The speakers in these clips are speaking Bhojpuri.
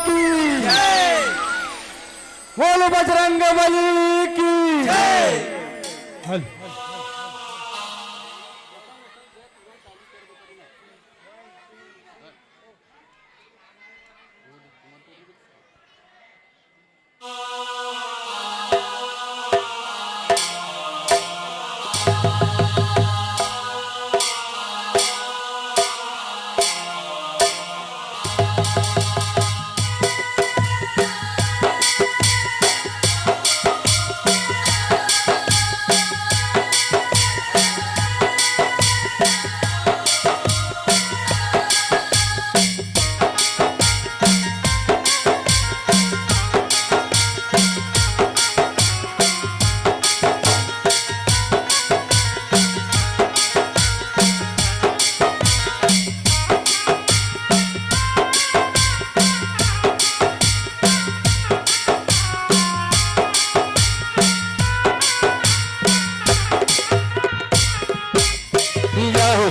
की बोल बजरंगबली की हल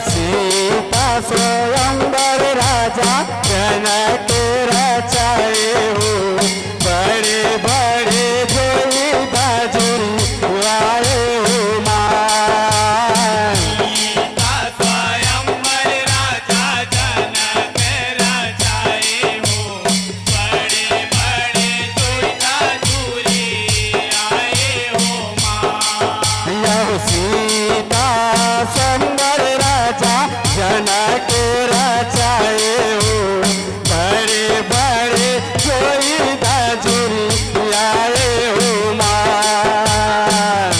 सीता स्वयंवर राजा जनक रचाए हो बड़े बड़े जोई बाजुरी आए हो मां सीता स्वयंवर राजा जनक रचाए हो बड़े बड़े जोई बाजुरी आए हो मां यह सीता स्वयंवर राजा जनक रचाए हो बड़े बड़े जोई बाजुरी आए हो मां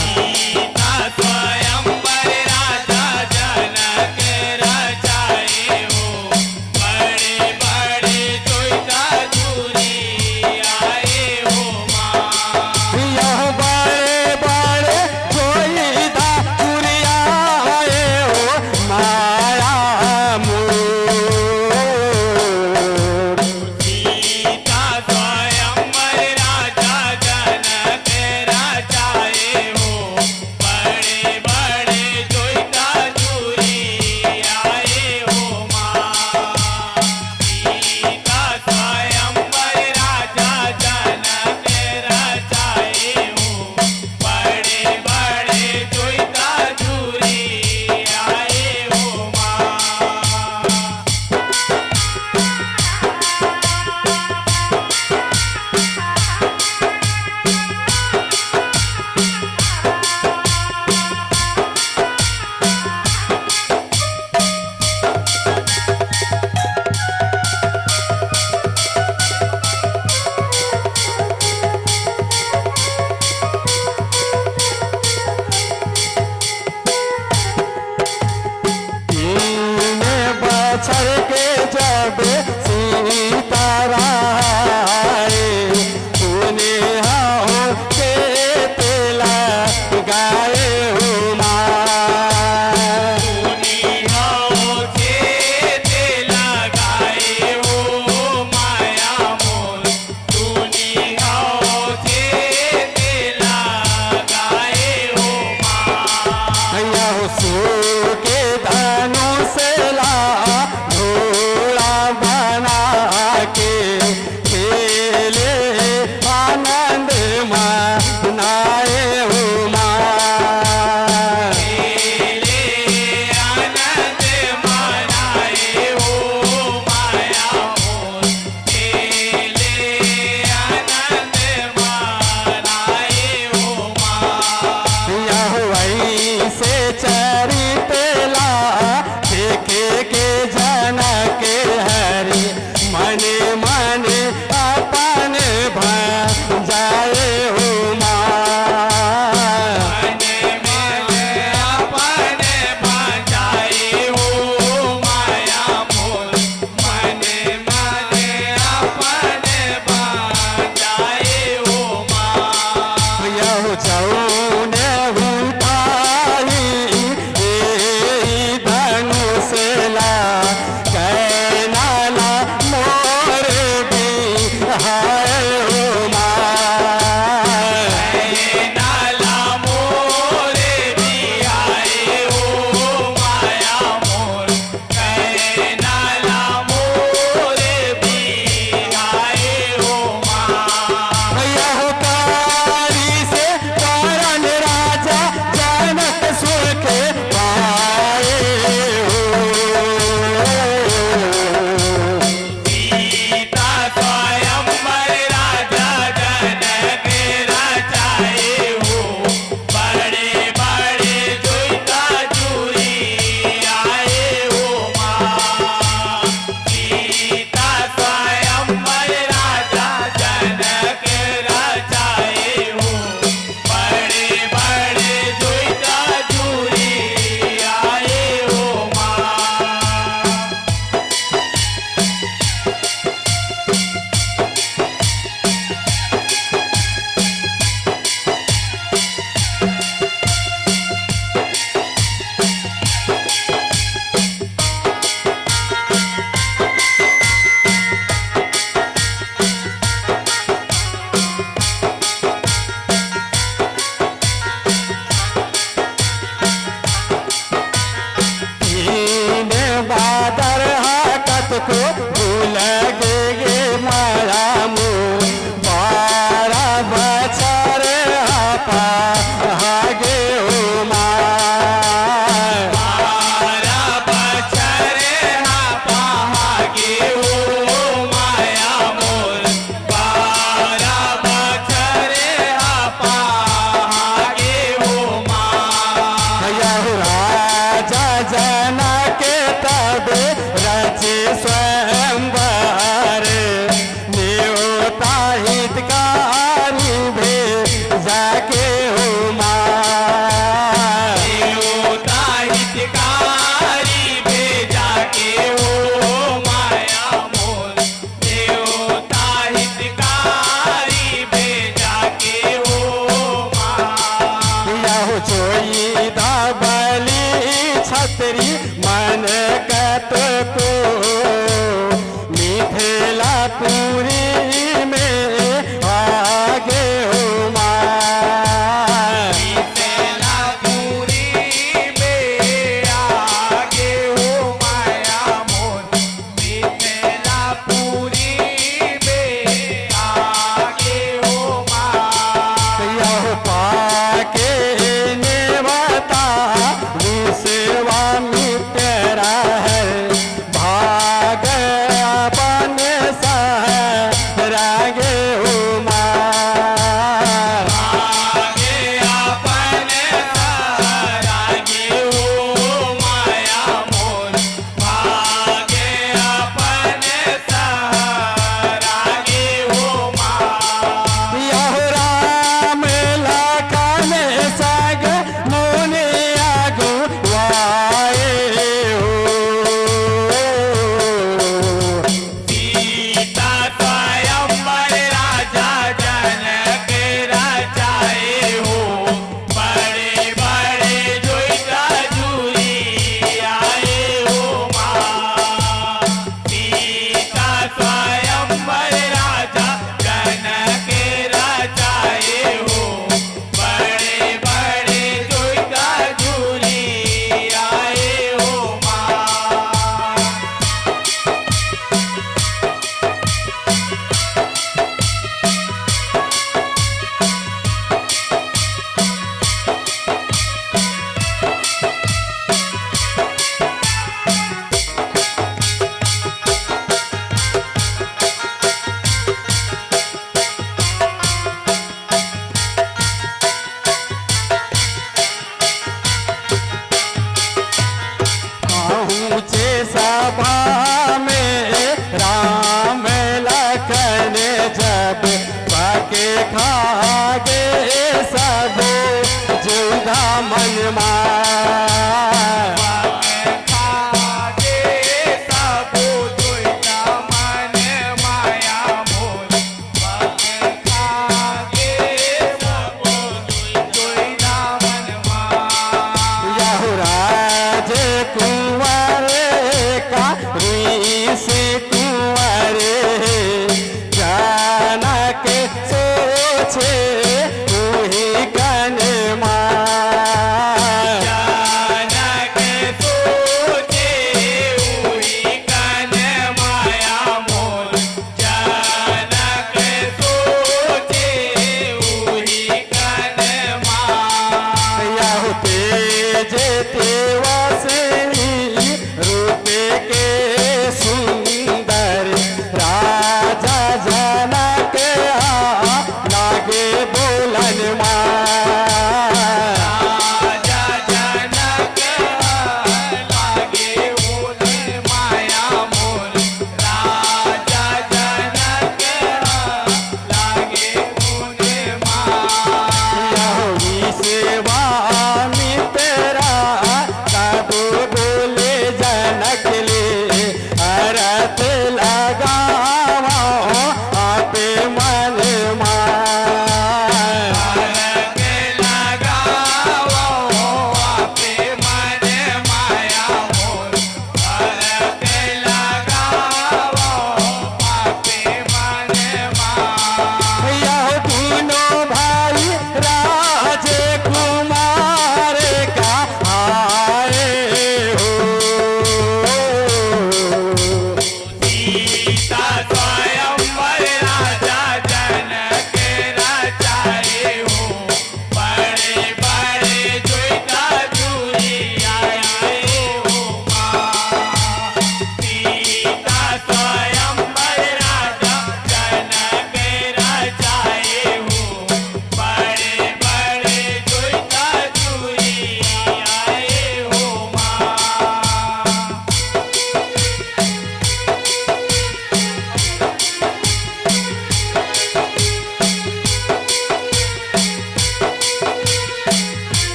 सीता स्वयंवर राजा जनक रचाए हो बड़े बड़े जोई बाजुरी आए हो मां यह बड़े बड़े जोई बाजुरी आए हो माया मोर सीता स्वयंवर राजा जनक रचाए हो बड़े बड़े जोई बाजुरी आए हो मां सीता स्वयंवर राजा जनक रचाए हो बड़े बड़े जोई बाजुरी आए हो मां तीन बछर के जब सीता राए तूने हो के तेला गाए हो मां दुनियाओं खेत लगाए हो माया मोर दुनियाओं खेत लगाए हो मां यह सो के धनुष ला घोड़ा बना के खेले आनंद मनाए हो मां खेले आनंद मनाए हो माया मोर खेले आनंद मनाए हो मां यह वैसे चरितला देखे के जनक हरि मने मने अपन जाए हो मां मन मन अपन बजाए हो माया मोर मन मन अपन बजाए हो मां यह जौन उठाई धनुष ला कैनाला मोर भी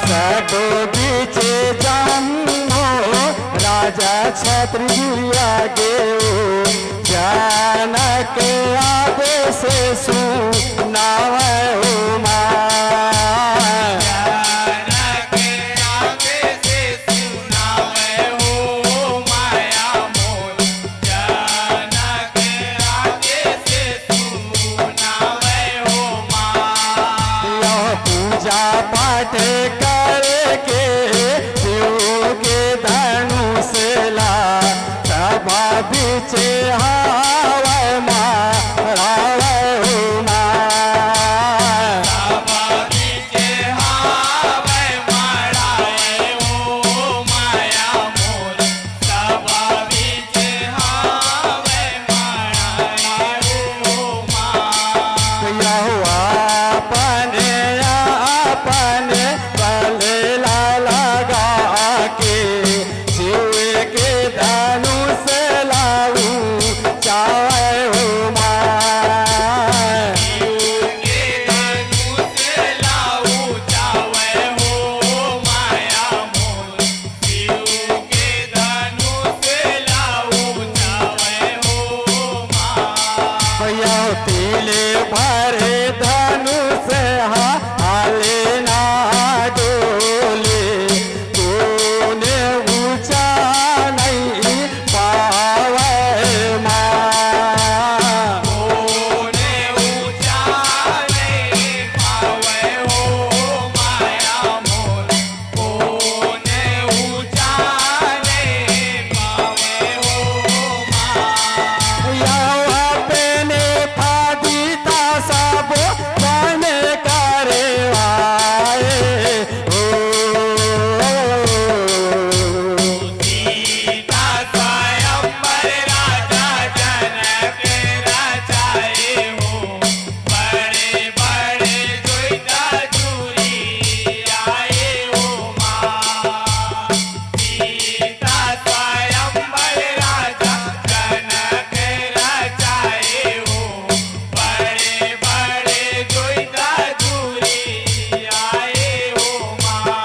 सडो बीचे जम्मो राजा क्षत्रिय गेऊ जनक आदेश सुनावे उमा जनक आदेश सुनावे हो माया मोर जनक आदेश सुनावे हो माँ यह पूजा पाठ करके शिव के धनुष ला सभा बीचे हावे मारावे उमा सभा बीचे हावे माराए हो माया मोर सभा बीचे हावे माराए हो माँ यहुआ अपने बलेला लगा के शिव के धनुष लाऊ चावे उमा के धनुष लाऊ जावे हो माया मोर शिव के धनुष लाऊ जावे हो माँ यह पीले भरे धनुष हाले ना डोले तूने ऊंचा नहीं पावे माँ कोने ऊंचा नहीं पावे हो माया मोर कोने ऊंचा नहीं पावे हो माँ यह अपने फादिता सब बन करे आए हो सीता स्वयंवर राजा जनक रचाए हो बड़े बड़े दुईता चूरी आए हो माँ सीता स्वयंवर राजा जनक रचाए हो बड़े बड़े दुईता चूरी आए हो माँ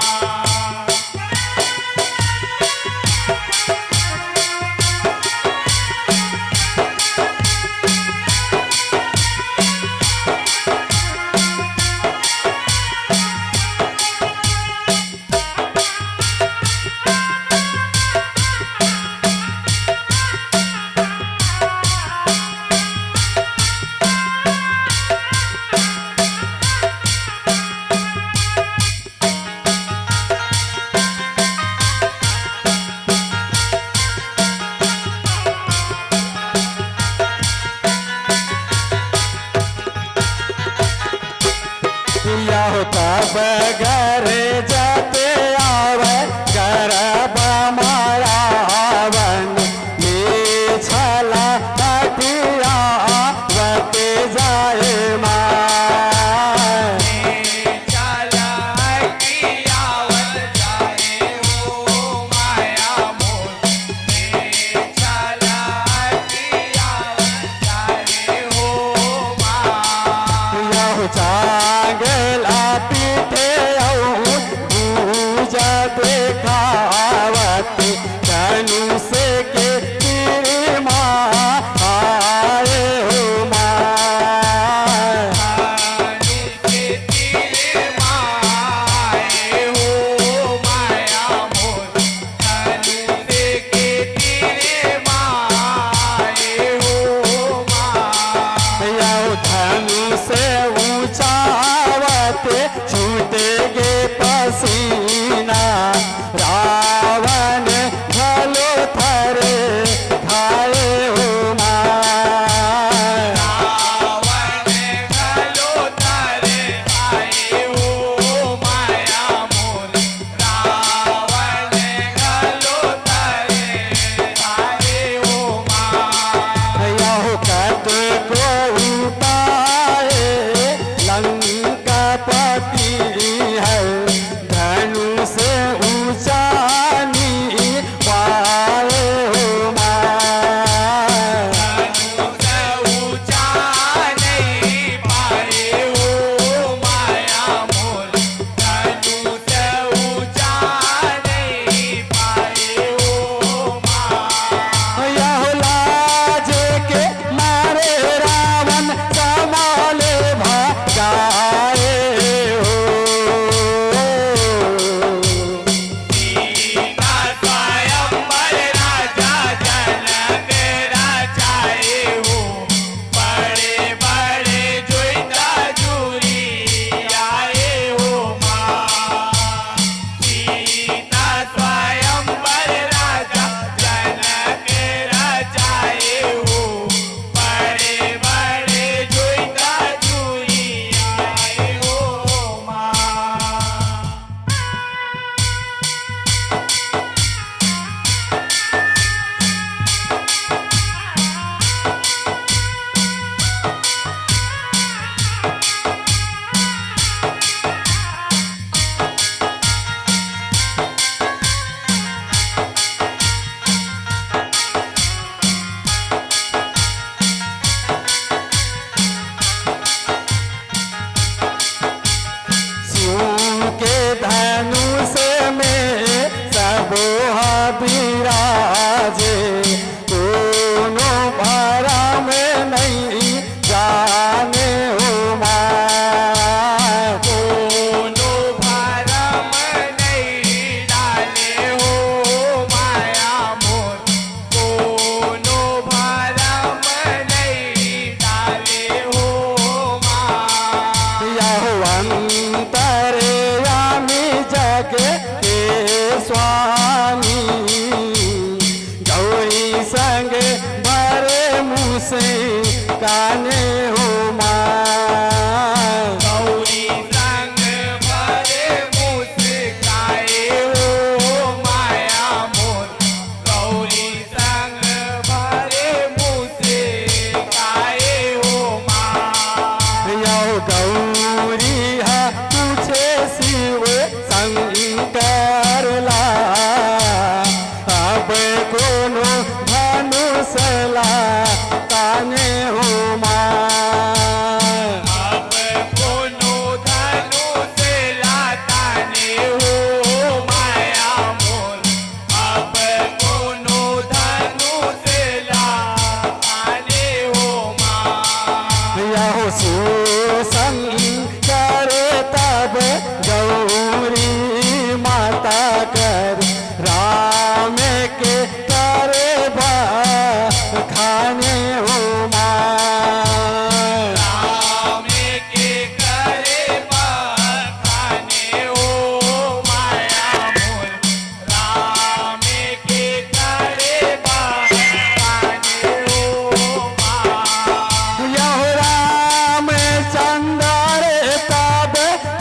यह तब घर जाते आवे गर्भ मारावन में छला कटिया वते जाए माँ चला कियावत जाए हो माया मोर चला कियावत जाए हो माँ यह चांगला पीठे काने हो माँ गौरी संग भरे मुस्काए हो माया मोर गौरी संग भरे मुस्काए हो माँ यो गौरी हा पूछे शिव शंकर ला अब कोनो धनुषला ताने हो माँ अब कोनो धनुष लाताने हो माया मोर अब कोनो धनुष लाताने हो माँ यहो सुशंकर तब गौरी माता कर राम के करे खाने हो माँ राम के करे बखाने हो माया मोर राम के करे बखाने हो माँ यहो राम चंद्र तब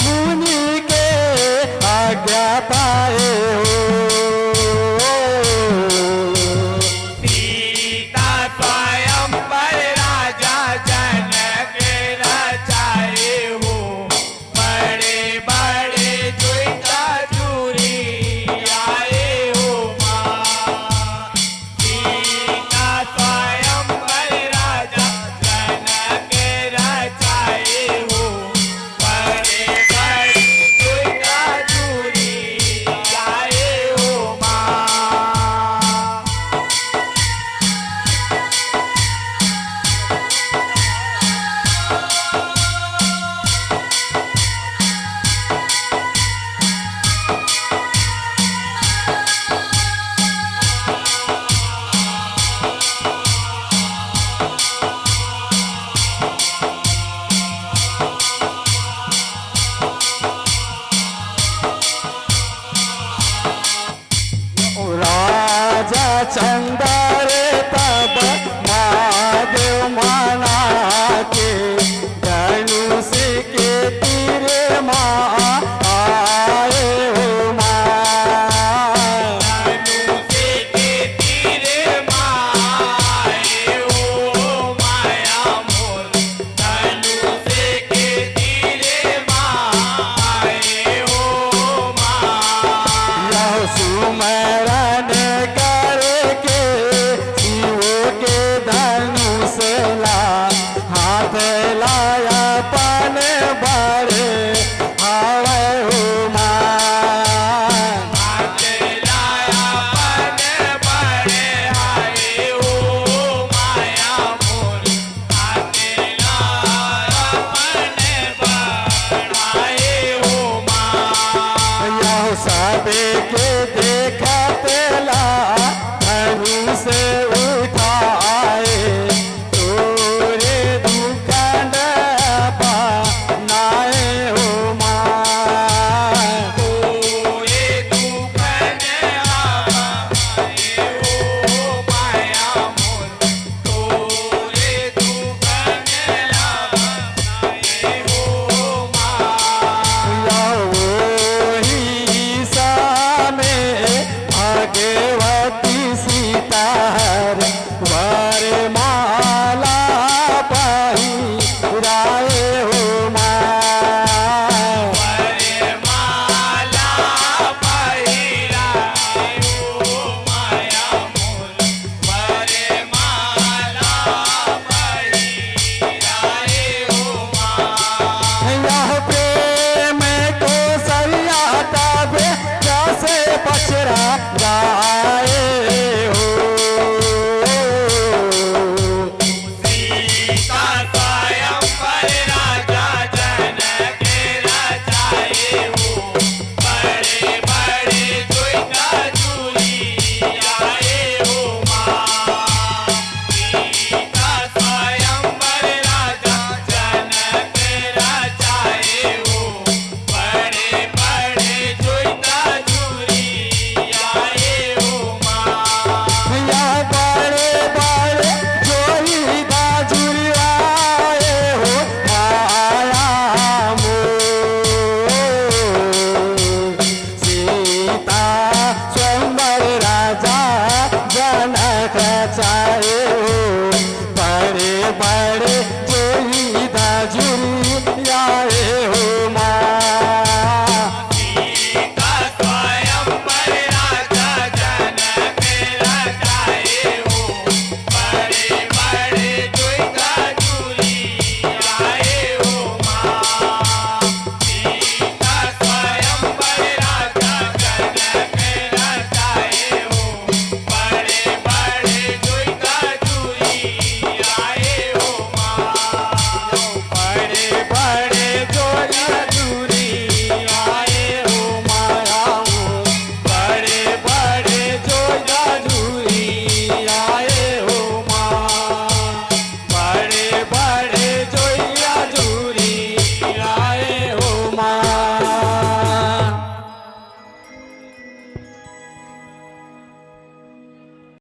मुनि के आज्ञा पाए हो सीता स्वयंवर राजा जनक